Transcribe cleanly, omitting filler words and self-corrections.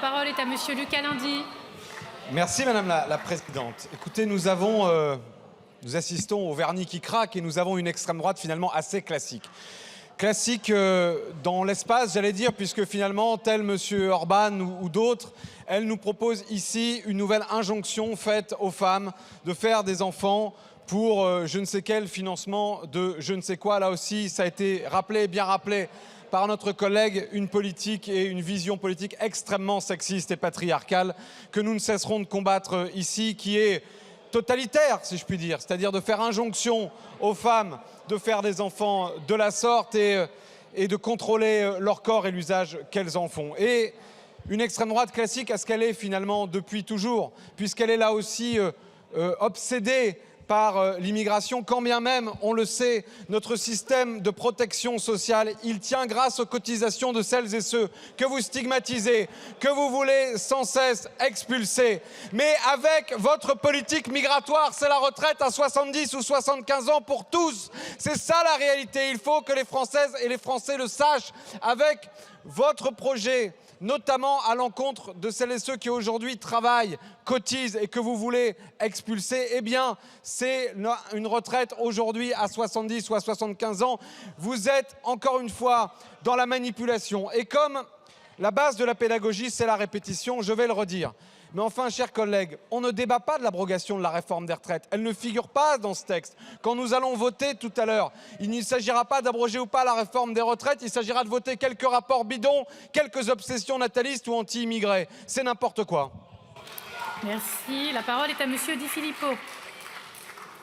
parole est à Monsieur Lucas Lyndy. Merci Madame la Présidente. Écoutez, nous assistons au vernis qui craque et nous avons une extrême droite finalement assez classique. Classique dans l'espace, j'allais dire, puisque finalement, tel Monsieur Orban ou d'autres, elle nous propose ici une nouvelle injonction faite aux femmes de faire des enfants pour je ne sais quel financement de je ne sais quoi. Là aussi, ça a été rappelé, bien rappelé par notre collègue, une politique et une vision politique extrêmement sexiste et patriarcale que nous ne cesserons de combattre ici, qui est totalitaire, si je puis dire, c'est-à-dire de faire injonction aux femmes de faire des enfants de la sorte et de contrôler leur corps et l'usage qu'elles en font. Et une extrême droite classique à ce qu'elle est finalement depuis toujours, puisqu'elle est là aussi obsédée par l'immigration, quand bien même, on le sait, notre système de protection sociale, il tient grâce aux cotisations de celles et ceux que vous stigmatisez, que vous voulez sans cesse expulser. Mais avec votre politique migratoire, c'est la retraite à 70 ou 75 ans pour tous. C'est ça la réalité. Il faut que les Françaises et les Français le sachent. Avec votre projet, notamment à l'encontre de celles et ceux qui aujourd'hui travaillent, cotisent et que vous voulez expulser, eh bien, c'est une retraite aujourd'hui à 70 ou à 75 ans. Vous êtes encore une fois dans la manipulation. Et comme la base de la pédagogie, c'est la répétition, je vais le redire. Mais enfin, chers collègues, on ne débat pas de l'abrogation de la réforme des retraites. Elle ne figure pas dans ce texte. Quand nous allons voter tout à l'heure, il ne s'agira pas d'abroger ou pas la réforme des retraites, il s'agira de voter quelques rapports bidons, quelques obsessions natalistes ou anti-immigrés. C'est n'importe quoi. Merci. La parole est à Monsieur Di Filippo.